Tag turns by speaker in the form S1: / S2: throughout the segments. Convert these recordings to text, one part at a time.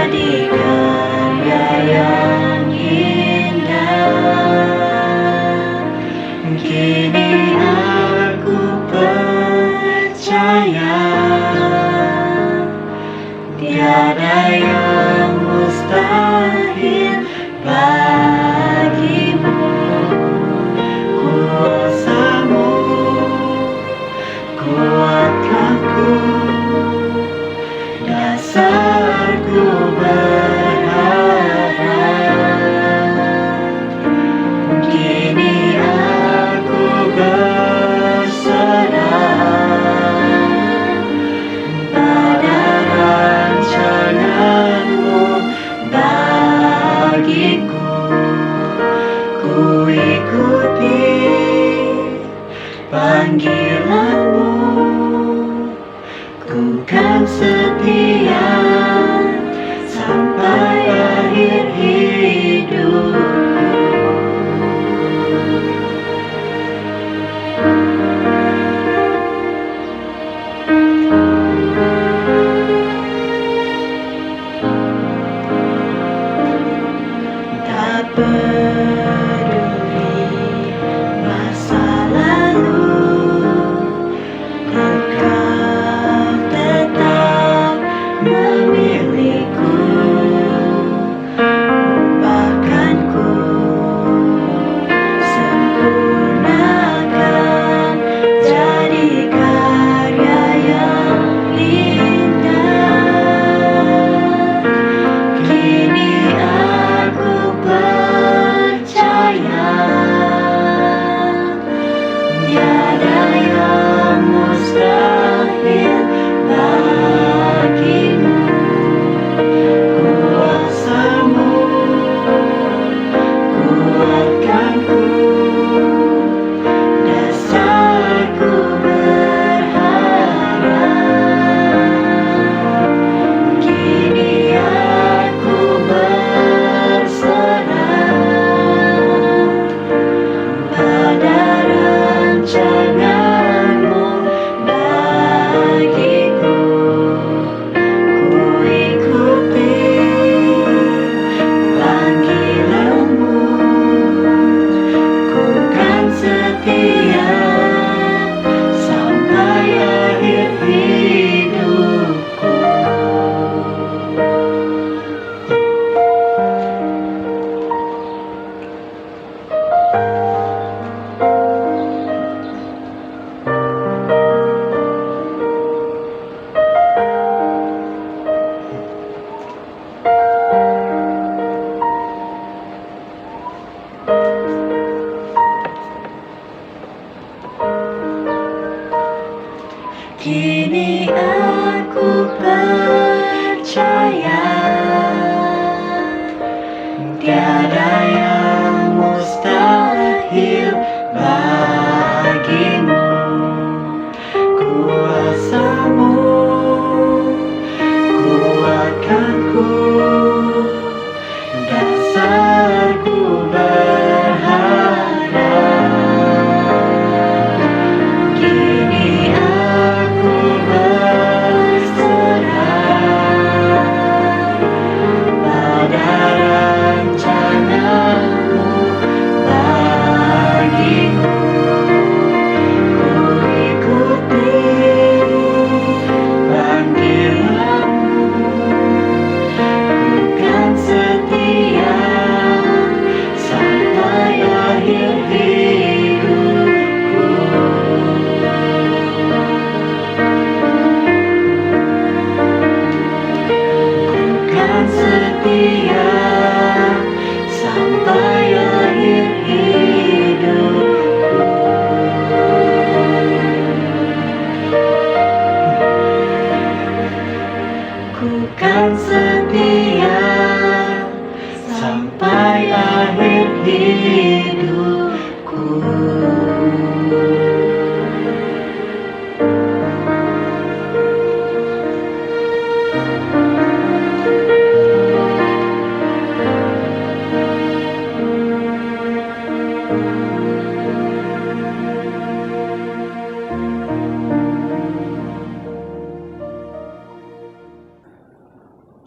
S1: jadi karya yang indah. Kini aku percaya tiada yang mustahil bagimu. Kuasamu kuatkanku, dasarku berharap. Kini aku berserah pada rancanganmu bagiku. Ku ikuti panggilanmu, ku kan setia sampai akhir hidupku. Tak peduli masa lalu, Engkau tetap memilihku. Ubahkanku, sempurnakan jadi karya yang indah. Kini aku percaya tiada yang mustahil bagimu. Kuasamu kuatkanku, dasarku berharap. Kini aku berserah pada rancanganmu bagiku. Ku ikuti panggilanmu, ku kan setia sampai akhir hidupku. Kini aku percaya tiada yang mustahil bagimu. Kuasamu kuatkanku, dasarku berharap. Kini aku berserah pada rancanganmu bagiku. Ku ikuti panggilanmu, ku kan setia sampai akhir hidupku. Kan setia sampai akhir hidupku. Ku kan setia sampai akhir hidupku.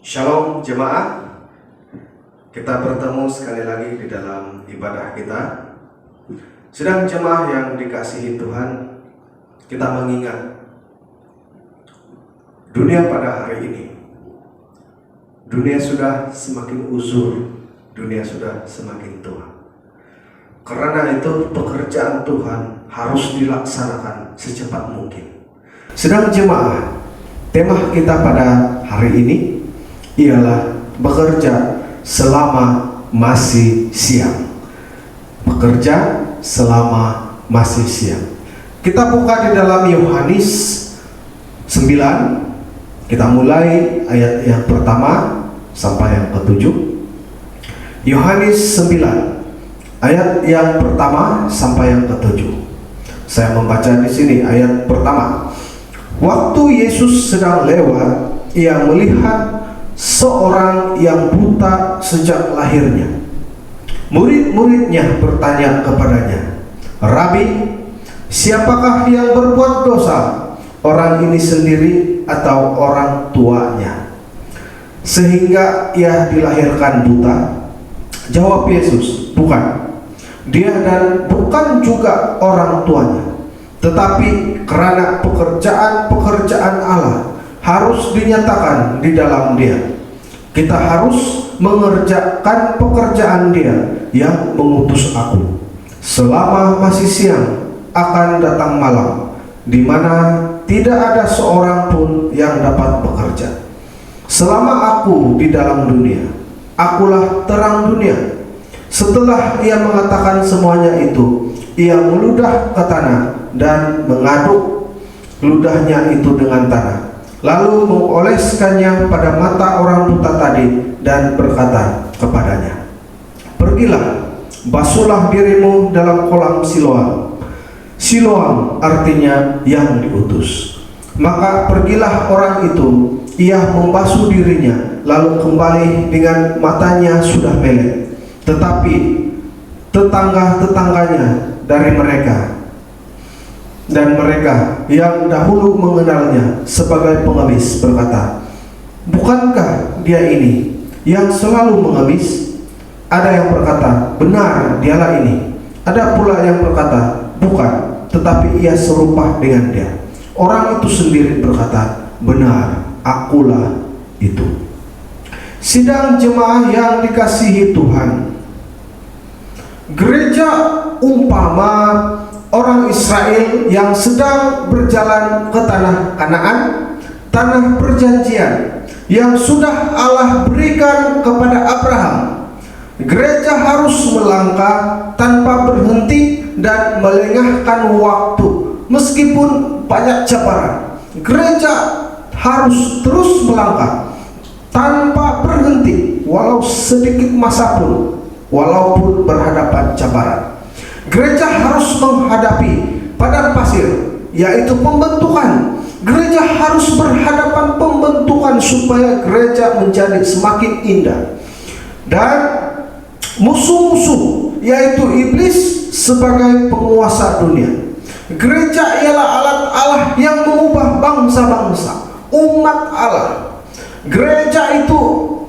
S2: Shalom jemaat, kita bertemu sekali lagi di dalam ibadah kita. Sedang jemaah yang dikasihi Tuhan, kita mengingat dunia pada hari ini. Dunia sudah semakin uzur, dunia sudah semakin tua. Karena itu pekerjaan Tuhan harus dilaksanakan secepat mungkin. Sedang jemaah, tema kita pada hari ini ialah bekerja selama masih siang. Bekerja selama masih siang. Kita buka di dalam Yohanes 9. Kita mulai ayat yang pertama sampai yang ke-7. Yohanes 9 ayat yang pertama sampai yang ke-7. Saya membaca di sini ayat pertama. Waktu Yesus sedang lewat, ia melihat seorang yang buta sejak lahirnya. Murid-muridnya bertanya kepadanya, "Rabi, siapakah yang berbuat dosa, orang ini sendiri atau orang tuanya, sehingga ia dilahirkan buta?" Jawab Yesus, "Bukan dia dan bukan juga orang tuanya, tetapi karena pekerjaan-pekerjaan Allah harus dinyatakan di dalam dia. Kita harus mengerjakan pekerjaan dia yang mengutus aku. Selama masih siang akan datang malam, di mana tidak ada seorang pun yang dapat bekerja. Selama aku di dalam dunia, akulah terang dunia." Setelah ia mengatakan semuanya itu, ia meludah ke tanah dan mengaduk ludahnya itu dengan tanah, lalu mengoleskannya pada mata orang buta tadi dan berkata kepadanya, "Pergilah, basuhlah dirimu dalam kolam Siloam." Siloam artinya yang diutus. Maka pergilah orang itu, ia membasuh dirinya, lalu kembali dengan matanya sudah melek. Tetapi tetangga-tetangganya dari mereka dan mereka yang dahulu mengenalnya sebagai pengemis berkata, "Bukankah dia ini yang selalu mengemis?" Ada yang berkata, "Benar, dialah ini." Ada pula yang berkata, "Bukan, tetapi ia serupa dengan dia." Orang itu sendiri berkata, "Benar, akulah itu." Sidang jemaah yang dikasihi Tuhan, gereja umpama orang Israel yang sedang berjalan ke tanah Kanaan, tanah perjanjian yang sudah Allah berikan kepada Abraham. Gereja harus melangkah tanpa berhenti dan melengahkan waktu meskipun banyak cabaran. Gereja harus terus melangkah tanpa berhenti walau sedikit masa pun, walaupun berhadapan cabaran. Gereja harus menghadapi padang pasir, yaitu pembentukan. Gereja harus berhadapan pembentukan supaya gereja menjadi semakin indah. Dan musuh-musuh, yaitu iblis sebagai penguasa dunia. Gereja ialah alat Allah yang mengubah bangsa-bangsa, umat Allah. Gereja itu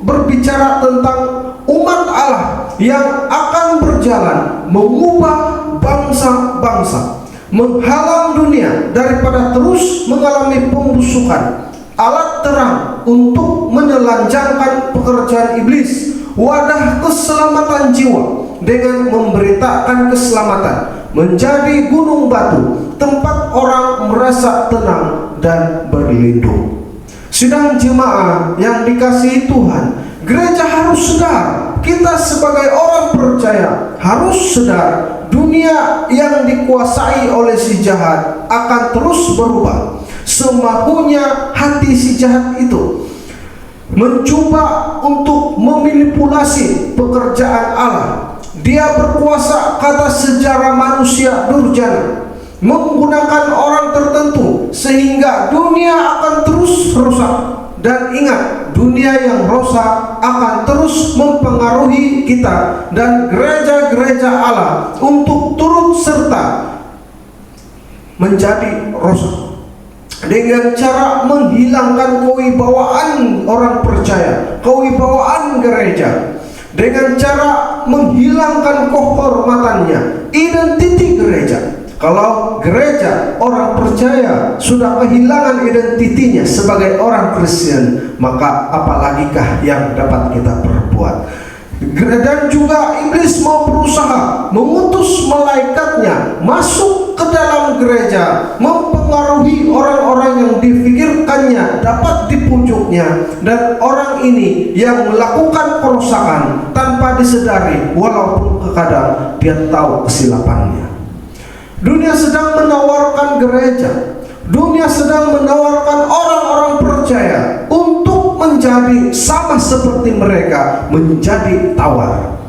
S2: berbicara tentang umat Allah yang akan berjalan mengubah bangsa-bangsa, menghalang dunia daripada terus mengalami pembusukan. Alat terang untuk menelanjangkan pekerjaan iblis, wadah keselamatan jiwa dengan memberitakan keselamatan, menjadi gunung batu, tempat orang merasa tenang dan berlindung. Sidang jemaah yang dikasihi Tuhan, gereja harus sadar, kita sebagai orang percaya harus sadar, dunia yang dikuasai oleh si jahat akan terus berubah. Semaunya hati si jahat itu mencoba untuk memanipulasi pekerjaan Allah. Dia berkuasa kata sejarah manusia durjana, menggunakan orang tertentu sehingga dunia akan terus rusak. Dan ingat, dunia yang rusak akan terus mempengaruhi kita dan gereja-gereja Allah untuk turut serta menjadi rusak. dengan cara menghilangkan kewibawaan orang percaya, kewibawaan gereja, dengan cara menghilangkan kehormatannya, identiti gereja. Kalau gereja, orang percaya sudah kehilangan identitinya sebagai orang Kristen, maka apalagikah yang dapat kita perbuat? Dan juga iblis mau berusaha mengutus malaikatnya masuk ke dalam gereja, mempengaruhi orang-orang yang dipikirkannya dapat dipujuknya, dan orang ini yang melakukan kerusakan tanpa disadari, walaupun kadang dia tahu kesilapannya. Dunia sedang menawarkan gereja, dunia sedang menawarkan orang-orang percaya untuk menjadi sama seperti mereka, menjadi tawar.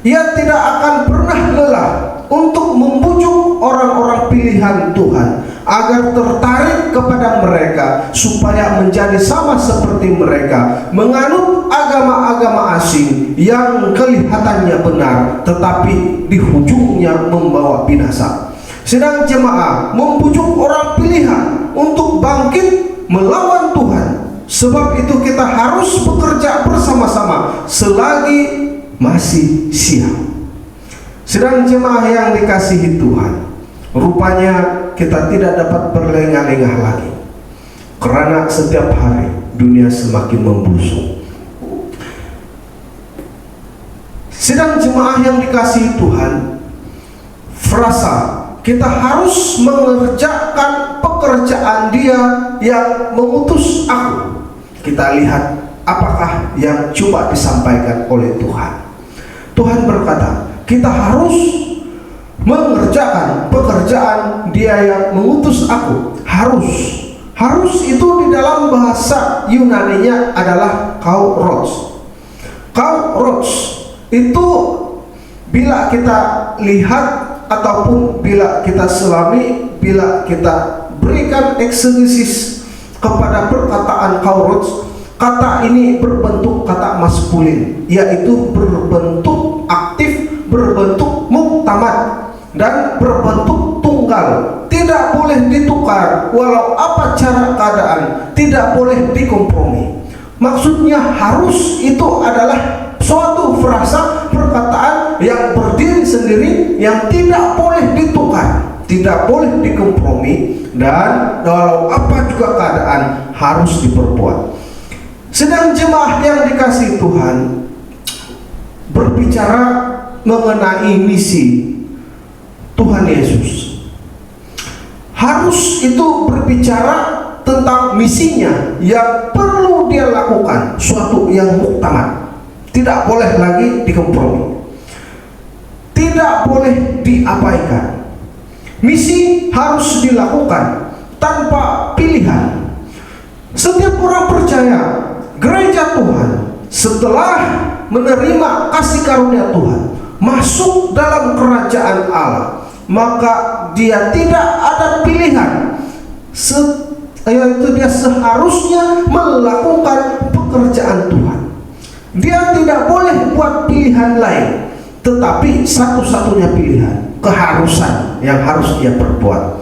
S2: Ia tidak akan pernah lelah untuk membujuk orang-orang pilihan Tuhan agar tertarik kepada mereka, supaya menjadi sama seperti mereka, menganut agama-agama asing yang kelihatannya benar tetapi di ujungnya membawa binasa. Sedang jemaah membujuk orang pilihan untuk bangkit melawan Tuhan. Sebab itu kita harus bekerja bersama-sama selagi masih siang. Sedang jemaah yang dikasihi Tuhan, rupanya kita tidak dapat berlengah-lengah lagi, karena setiap hari dunia semakin membusuk. Sedang jemaah yang dikasihi Tuhan, frasa kita harus mengerjakan pekerjaan Dia yang mengutus aku. Kita lihat apakah yang coba disampaikan oleh Tuhan. Tuhan berkata, kita harus mengerjakan pekerjaan Dia yang mengutus aku. Harus itu di dalam bahasa Yunaninya adalah kauros. Kauros itu bila kita lihat ataupun bila kita selami, bila kita berikan eksegesis kepada perkataan kauros, kata ini berbentuk kata maskulin, yaitu berbentuk aktif, berbentuk muktamad, dan berbentuk tunggal. Tidak boleh ditukar walau apa cara keadaan, tidak boleh dikompromi. Maksudnya harus itu adalah suatu frasa perkataan yang berdiri sendiri, yang tidak boleh ditukar, tidak boleh dikompromi, dan walau apa juga keadaan harus diperbuat. Sedang jemaah yang dikasihi Tuhan berbicara mengenai misi Tuhan Yesus. Harus itu berbicara tentang misinya yang perlu Dia lakukan, suatu yang muktamad. Tidak boleh lagi dikompromi, tidak boleh diabaikan. Misi harus dilakukan tanpa pilihan. Setiap orang percaya, gereja Tuhan, setelah menerima kasih karunia Tuhan, masuk dalam kerajaan Allah, maka dia tidak ada pilihan, yaitu dia seharusnya melakukan pekerjaan Tuhan. Dia tidak boleh buat pilihan lain, tetapi satu-satunya pilihan, keharusan yang harus dia perbuat,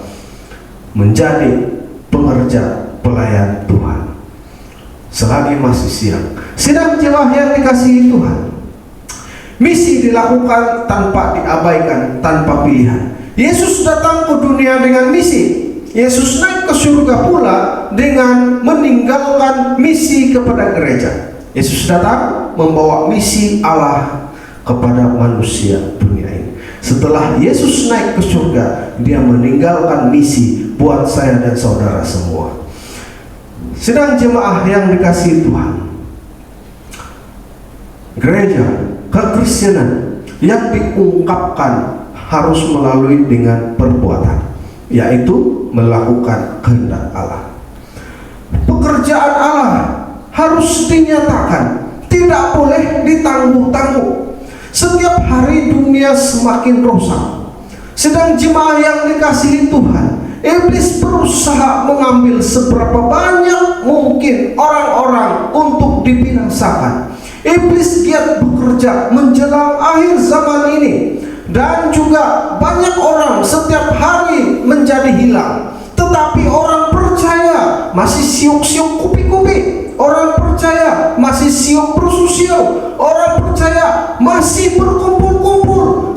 S2: menjadi pengerja pelayan Tuhan selagi masih siang. Sedang jemaah yang dikasihi Tuhan, misi dilakukan tanpa diabaikan, tanpa pilihan. Yesus datang ke dunia dengan misi. Yesus naik ke surga pula dengan meninggalkan misi kepada gereja. Yesus datang membawa misi Allah kepada manusia dunia ini. Setelah Yesus naik ke surga, Dia meninggalkan misi buat saya dan saudara semua. Sedang jemaah yang dikasihi Tuhan, gereja kekristenan yang diungkapkan harus melalui dengan perbuatan, yaitu melakukan kehendak Allah. Pekerjaan Allah harus dinyatakan, tidak boleh ditangguh-tangguh. Setiap hari dunia semakin rusak. Sedang jemaah yang dikasihi Tuhan, iblis berusaha mengambil seberapa banyak mungkin orang-orang untuk dibinasakan. Iblis giat bekerja menjelang akhir zaman ini, dan juga banyak orang setiap hari menjadi hilang. Tetapi orang percaya masih siuk-siuk kupi-kupi. Orang percaya masih siuk bersosial. Orang percaya masih berkumpul-kumpul.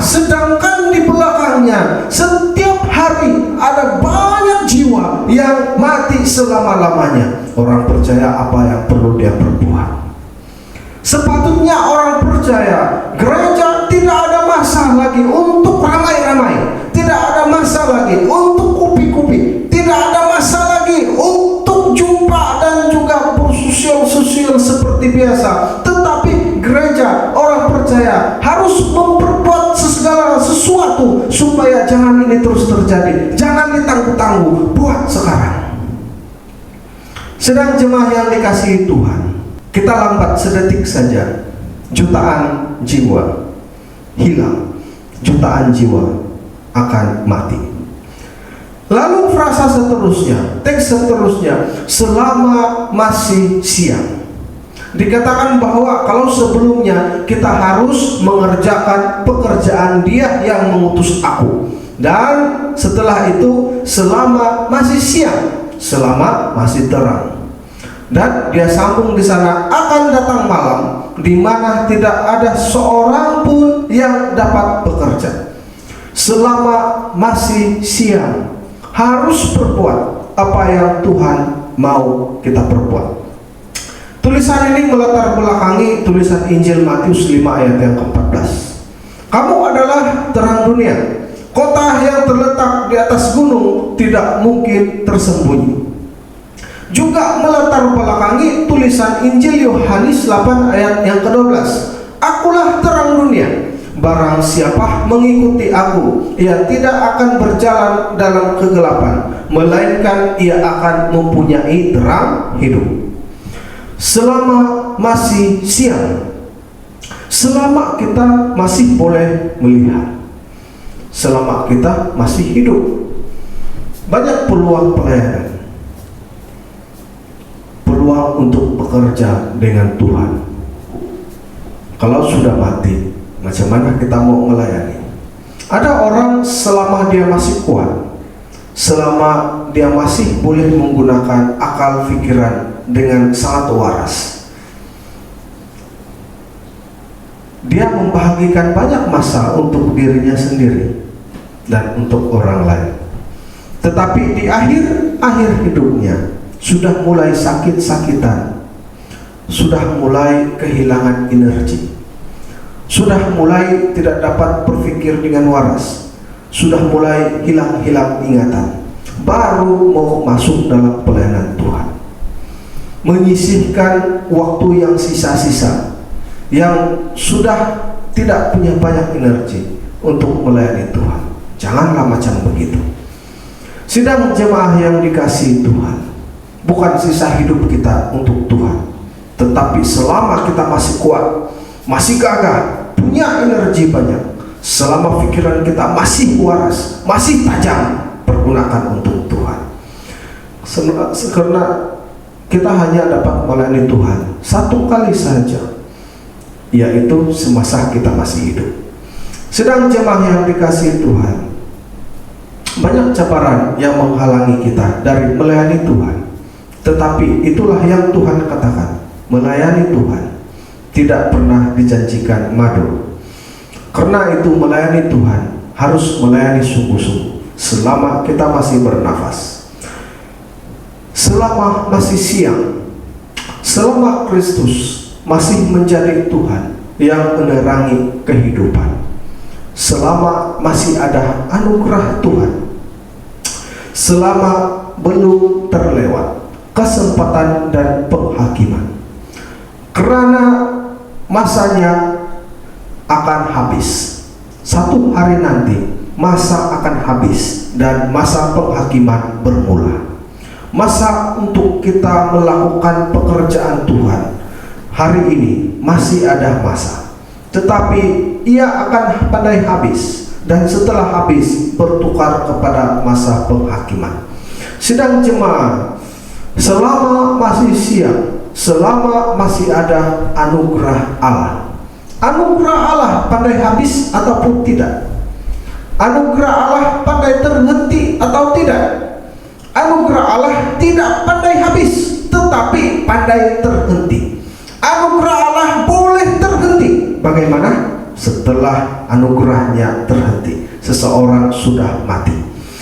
S2: Sedangkan di belakangnya setiap hari ada banyak jiwa yang mati selama-lamanya. Orang percaya apa yang perlu dia perbuat. Sepatutnya orang percaya gereja tidak ada masa lagi untuk ramai-ramai, tidak ada masa lagi untuk kupi-kupi, tidak ada masa lagi untuk jumpa dan juga bersosial-sosial seperti biasa. Tetapi gereja, orang percaya harus memperbuat segala sesuatu supaya jangan ini terus terjadi. Jangan ditangguh-tangguh, buat sekarang. Sedang jemaah yang dikasihi Tuhan, kita lambat sedetik saja, jutaan jiwa hilang, jutaan jiwa akan mati. Lalu frasa seterusnya, teks seterusnya, selama masih siang. Dikatakan bahwa kalau sebelumnya kita harus mengerjakan pekerjaan Dia yang mengutus aku, dan setelah itu selama masih siang, selama masih terang. Dan dia sambung di sana, akan datang malam di mana tidak ada seorang pun yang dapat bekerja. Selama masih siang harus berbuat apa yang Tuhan mau kita perbuat. Tulisan ini melatar belakangi tulisan Injil Matius 5 ayat yang ke-14. Kamu adalah terang dunia. Kota yang terletak di atas gunung tidak mungkin tersembunyi. Juga melatar belakangi tulisan Injil Yohanes 8 ayat yang ke-12. Akulah terang dunia. Barang siapa mengikuti aku, ia tidak akan berjalan dalam kegelapan, melainkan ia akan mempunyai terang hidup. Selama masih siang, selama kita masih boleh melihat, selama kita masih hidup, banyak peluang pelayanan, peluang untuk bekerja dengan Tuhan. Kalau sudah mati, macam mana kita mau melayani? Ada orang selama dia masih kuat, selama dia masih boleh menggunakan akal pikiran dengan sangat waras, dia membahagikan banyak masa untuk dirinya sendiri dan untuk orang lain. Tetapi di akhir hidupnya sudah mulai sakit-sakitan, sudah mulai kehilangan energi, sudah mulai tidak dapat berpikir dengan waras, sudah mulai hilang ingatan, baru mau masuk dalam pelayanan Tuhan, menyisihkan waktu yang sisa-sisa, yang sudah tidak punya banyak energi untuk melayani Tuhan. Janganlah macam begitu. Sidang jemaah yang dikasihi Tuhan, bukan sisa hidup kita untuk Tuhan, tetapi selama kita masih kuat, masih gagah, punya energi banyak, selama pikiran kita masih waras, masih tajam, pergunakan untuk Tuhan. Karena kita hanya dapat melayani Tuhan satu kali saja, yaitu semasa kita masih hidup. Sedang jemaah yang dikasihi Tuhan, banyak cabaran yang menghalangi kita dari melayani Tuhan. Tetapi itulah yang Tuhan katakan, melayani Tuhan tidak pernah dijanjikan madu. Karena itu melayani Tuhan harus melayani sungguh-sungguh selama kita masih bernafas, selama masih siang, selama Kristus masih menjadi Tuhan yang menerangi kehidupan, selama masih ada anugerah Tuhan, selama belum terlewat kesempatan dan penghakiman. Karena masanya akan habis. Satu hari nanti masa akan habis dan masa penghakiman bermula. Masa untuk kita melakukan pekerjaan Tuhan hari ini masih ada masa, tetapi ia akan pandai habis, dan setelah habis bertukar kepada masa penghakiman. Sedang jemaah, selama masih siang, selama masih ada anugerah Allah, anugerah Allah pandai habis ataupun tidak, anugerah Allah pandai terhenti atau tidak, Anugerah Allah tidak pandai habis, tetapi pandai terhenti. Anugerah Allah boleh terhenti. Bagaimana? Setelah anugerahnya terhenti, seseorang sudah mati.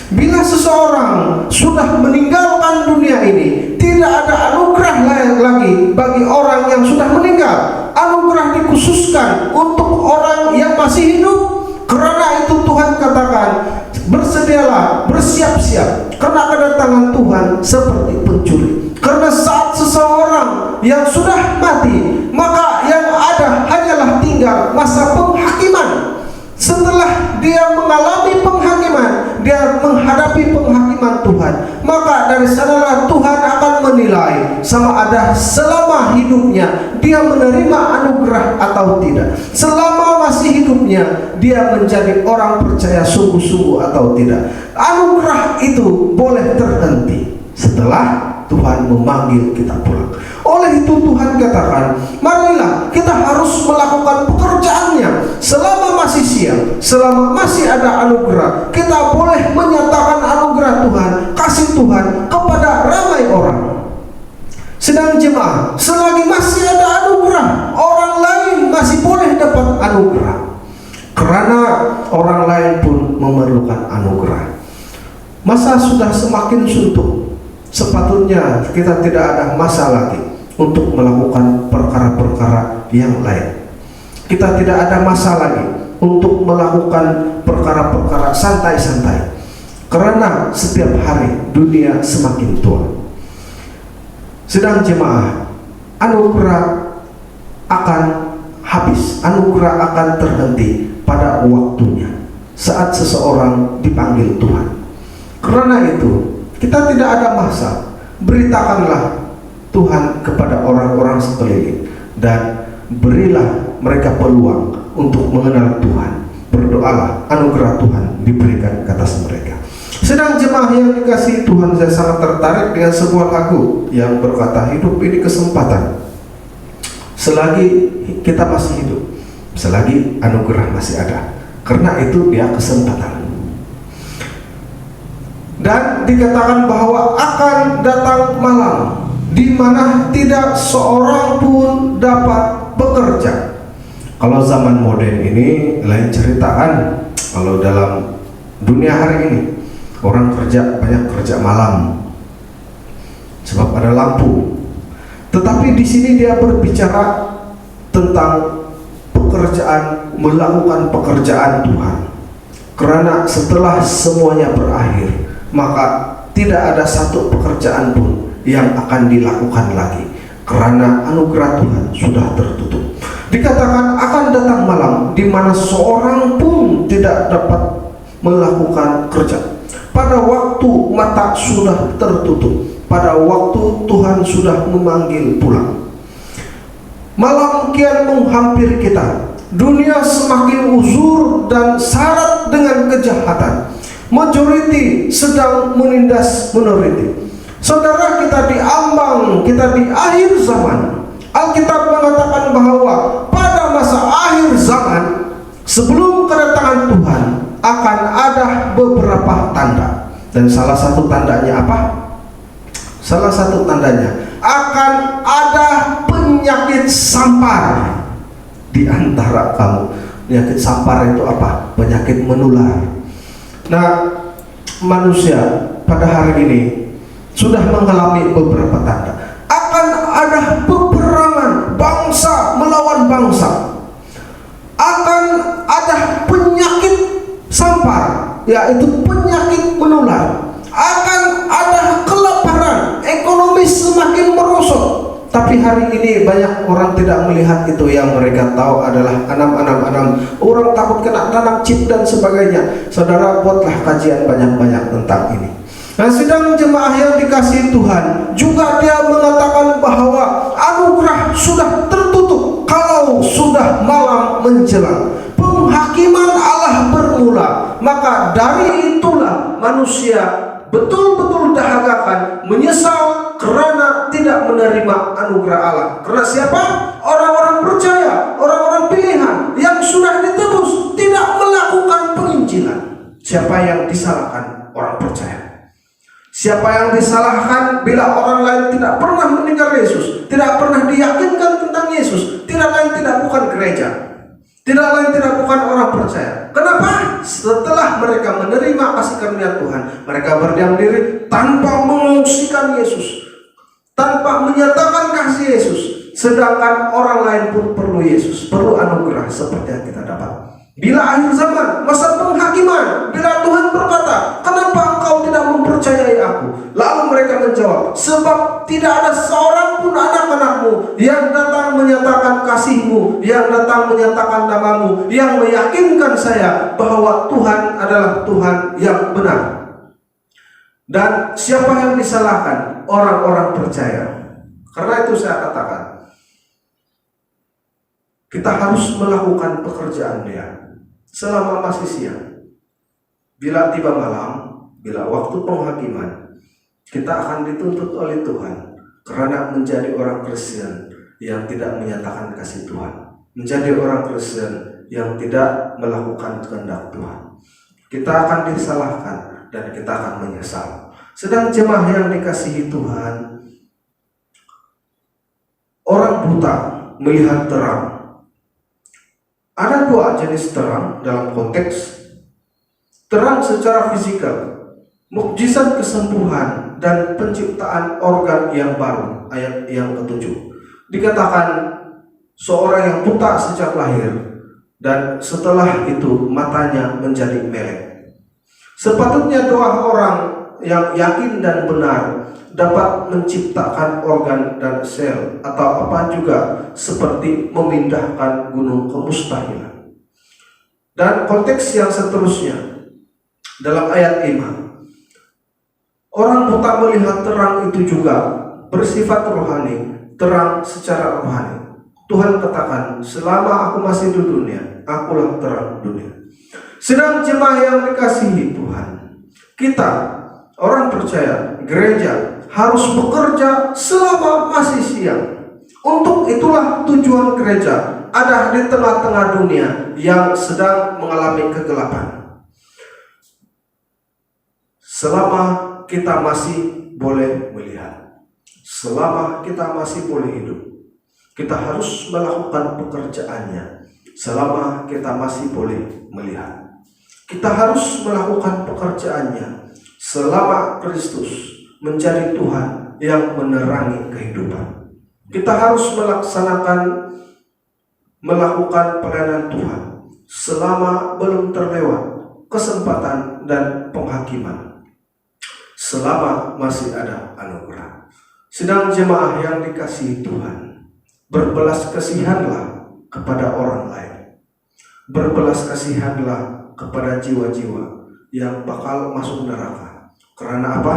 S2: Bila seseorang sudah meninggalkan dunia ini, tidak ada anugerah lagi bagi orang yang sudah meninggal. Anugerah dikhususkan untuk orang yang masih hidup. Karena itu Tuhan katakan, bersedialah, bersiap-siap, karena kedatangan Tuhan seperti pencuri. Karena saat seseorang yang sudah mati, maka yang ada hanyalah tinggal masa penghakiman. Setelah dia mengalami penghakiman, dia menghadapi penghakiman Tuhan, maka dari sanalah Tuhan akan menilai sama ada selama hidupnya dia menerima anugerah atau tidak. Selama masih hidupnya dia menjadi orang percaya sungguh-sungguh atau tidak. Anugerah itu boleh terhenti setelah Tuhan memanggil kita pulang. Oleh itu Tuhan katakan, marilah kita harus melakukan pekerjaannya selama masih siang, selama masih ada anugerah. Kita boleh menyatakan anugerah Tuhan, kasih Tuhan kepada ramai orang. Sedang jemaah, selagi masih ada anugerah, orang lain masih boleh dapat anugerah. Karena orang lain pun memerlukan anugerah. Masa sudah semakin suntuk, sepatutnya kita tidak ada masa lagi untuk melakukan perkara-perkara yang lain. Kita tidak ada masa lagi untuk melakukan perkara-perkara santai-santai, karena setiap hari dunia semakin tua. Sedang jemaah, anugerah akan habis, anugerah akan terhenti pada waktunya saat seseorang dipanggil Tuhan. Karena itu kita tidak ada masa, beritakanlah Tuhan kepada orang-orang sekeliling dan berilah mereka peluang untuk mengenal Tuhan. Berdoalah anugerah Tuhan diberikan ke atas mereka. Sedang jemaah yang dikasihi Tuhan, saya sangat tertarik dengan sebuah lagu yang berkata, hidup ini kesempatan. Selagi kita masih hidup, selagi anugerah masih ada, karena itu dia kesempatan. Dan dikatakan bahwa akan datang malam di mana tidak seorang pun dapat bekerja. Kalau zaman modern ini lain ceritaan. Kalau dalam dunia hari ini orang kerja banyak kerja malam sebab ada lampu. Tetapi di sini dia berbicara tentang pekerjaan, melakukan pekerjaan Tuhan. Karena setelah semuanya berakhir, maka tidak ada satu pekerjaan pun yang akan dilakukan lagi, karena anugerah Tuhan sudah tertutup. Dikatakan akan datang malam di mana seorang pun tidak dapat melakukan kerja. Pada waktu mata sudah tertutup, pada waktu Tuhan sudah memanggil pulang. Malam kian menghampiri kita. Dunia semakin uzur dan syarat dengan kejahatan. Majority sedang menindas minority. Saudara, kita diambang, kita di akhir zaman. Alkitab mengatakan bahwa pada masa akhir zaman, sebelum kedatangan Tuhan, akan ada beberapa tanda. Dan salah satu tandanya apa? Salah satu tandanya akan ada penyakit sampar di antara kamu. Penyakit sampar itu apa? Penyakit menular. Nah, manusia pada hari ini sudah mengalami beberapa tanda. Akan ada peperangan bangsa melawan bangsa. Akan ada penyakit sampar, yaitu penyakit menular. Akan ada kelaparan, ekonomi semakin merosot. Tapi hari ini banyak orang tidak melihat itu. Yang mereka tahu adalah anam. Orang takut kena tanam chip dan sebagainya. Saudara, buatlah kajian banyak-banyak tentang ini. Nah, sedang jemaah yang dikasihi Tuhan, juga dia mengatakan bahwa anugerah sudah tertutup kalau sudah malam menjelang. Penghakiman Allah bermula. Maka dari itulah manusia betul-betul dahagakan, menyesal karena tidak menerima anugerah Allah. Karena siapa? Orang-orang percaya, orang-orang pilihan yang sudah ditebus tidak melakukan penginjilan. Siapa yang disalahkan? Orang percaya. Siapa yang disalahkan bila orang lain tidak pernah mendengar Yesus, tidak pernah diyakinkan tentang Yesus, tidak lain tidak bukan gereja, tidak lain tidak bukan orang percaya. Kenapa? Setelah mereka menerima kasih karunia Tuhan, mereka berdiam diri tanpa mengungsikan Yesus, tanpa menyatakan kasih Yesus. Sedangkan orang lain pun perlu Yesus, perlu anugerah seperti yang kita dapat. Bila akhir zaman, masa penghakiman, bila Tuhan berkata, kenapa engkau tidak mempercayai aku? Lalu mereka menjawab, sebab tidak ada seorang pun anak-anakmu yang datang menyatakan kasihmu, yang datang menyatakan namamu, yang meyakinkan saya bahwa Tuhan adalah Tuhan yang benar. Dan siapa yang disalahkan? Orang-orang percaya. Karena itu saya katakan, kita harus melakukan pekerjaan Dia selama masih siang. Bila tiba malam, bila waktu penghakiman, kita akan dituntut oleh Tuhan karena menjadi orang Kristen yang tidak menyatakan kasih Tuhan, menjadi orang Kristen yang tidak melakukan kehendak Tuhan. Kita akan disalahkan dan kita akan menyesal. Sedang jemaah yang dikasihi Tuhan, orang buta melihat terang. Ada dua jenis terang dalam konteks. Terang secara fisikal, mukjizat kesembuhan dan penciptaan organ yang baru, ayat yang ke-7. Dikatakan seorang yang buta sejak lahir dan setelah itu matanya menjadi melek. Sepatutnya doa orang yang yakin dan benar dapat menciptakan organ dan sel atau apa juga, seperti memindahkan gunung kemustahilan. Dan konteks yang seterusnya dalam ayat 5, orang buta melihat terang itu juga bersifat rohani, terang secara rohani. Tuhan katakan, selama aku masih di dunia, akulah terang dunia. Sedang jemaah yang dikasihi Tuhan, kita orang percaya, gereja harus bekerja selama masih siang. Untuk itulah tujuan gereja ada di tengah-tengah dunia yang sedang mengalami kegelapan. Selama kita masih boleh melihat, selama kita masih boleh hidup, kita harus melakukan pekerjaannya. Selama kita masih boleh melihat, kita harus melakukan pekerjaannya selama Kristus menjadi Tuhan yang menerangi kehidupan. Kita harus melakukan pelayanan Tuhan selama belum terlewat kesempatan dan penghakiman, selama masih ada anugerah. Sedang jemaah yang dikasihi Tuhan, berbelas kasihanlah kepada orang lain. Berbelas kasihanlah kepada jiwa-jiwa yang bakal masuk neraka. Karena apa?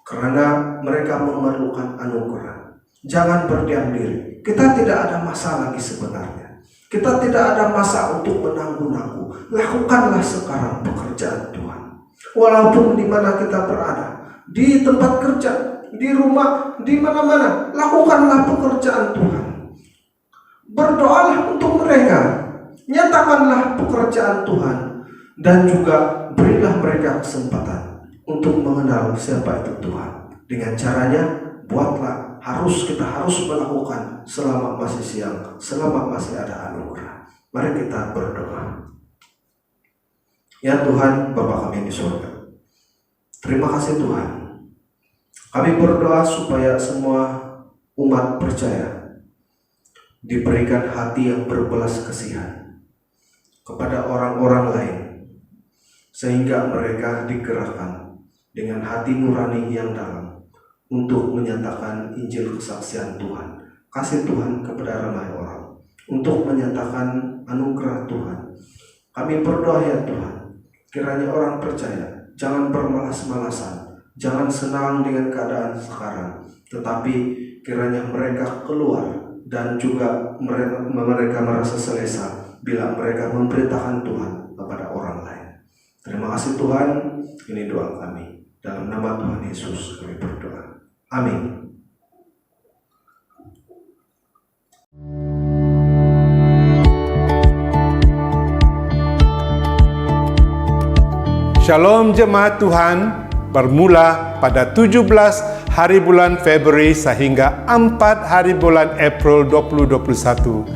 S2: Karena mereka memerlukan anugerah. Jangan berdiam diri. Kita tidak ada masa lagi sebenarnya. Kita tidak ada masa untuk menanggu-nanggu. Lakukanlah sekarang pekerjaan Tuhan. Walaupun di mana kita berada, di tempat kerja, di rumah, di mana-mana, lakukanlah pekerjaan Tuhan. Berdoalah untuk mereka. Nyatakanlah pekerjaan Tuhan. Dan juga berilah mereka kesempatan untuk mengenal siapa itu Tuhan. Dengan caranya, buatlah, kita harus melakukan selama masih siang, selama masih ada anugerah. Mari kita berdoa. Ya Tuhan, Bapa kami di surga, terima kasih Tuhan. Kami berdoa supaya semua umat percaya diberikan hati yang berbelas kasihan kepada orang-orang lain, sehingga mereka digerakkan dengan hati nurani yang dalam untuk menyatakan Injil kesaksian Tuhan, kasih Tuhan kepada ramai orang, untuk menyatakan anugerah Tuhan. Kami berdoa ya Tuhan, kiranya orang percaya jangan bermalas-malasan, jangan senang dengan keadaan sekarang, tetapi kiranya mereka keluar dan juga mereka merasa selesa bila mereka memberitakan Tuhan kepada orang lain. Terima kasih Tuhan, ini doa kami. Dalam nama Tuhan Yesus kami berdoa. Amin.
S3: Shalom jemaat Tuhan, bermula pada 17 hari bulan Februari sehingga 4 hari bulan April 2021.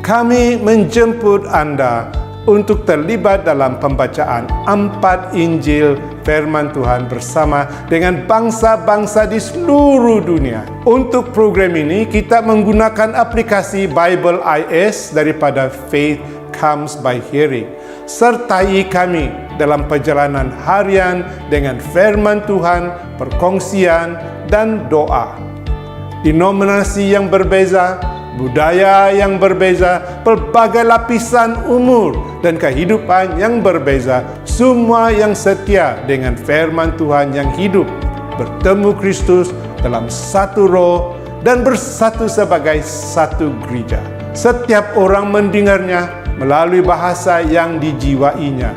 S3: Kami menjemput Anda untuk terlibat dalam pembacaan 4 Injil firman Tuhan bersama dengan bangsa-bangsa di seluruh dunia. Untuk program ini, kita menggunakan aplikasi Bible IS daripada Faith Comes by Hearing. Sertai kami dalam perjalanan harian dengan firman Tuhan, perkongsian, dan doa. Denominasi yang berbeza, budaya yang berbeza, pelbagai lapisan umur, dan kehidupan yang berbeza, semua yang setia dengan firman Tuhan yang hidup, bertemu Kristus dalam satu roh, dan bersatu sebagai satu gereja. Setiap orang mendengarnya melalui bahasa yang dijiwainya,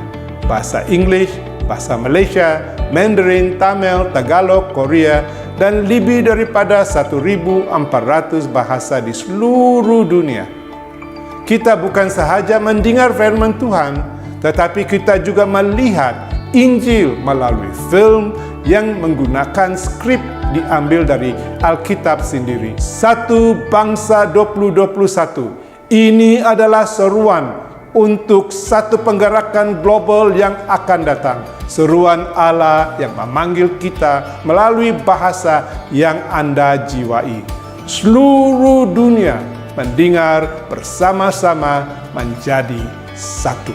S3: bahasa English, bahasa Malaysia, Mandarin, Tamil, Tagalog, Korea, dan lebih daripada 1,400 bahasa di seluruh dunia. Kita bukan sahaja mendengar firman Tuhan, tetapi kita juga melihat Injil melalui film yang menggunakan skrip diambil dari Alkitab sendiri. Satu Bangsa 2021. Ini adalah seruan untuk satu penggerakan global yang akan datang. Seruan Allah yang memanggil kita melalui bahasa yang Anda jiwai. Seluruh dunia mendengar bersama-sama menjadi satu.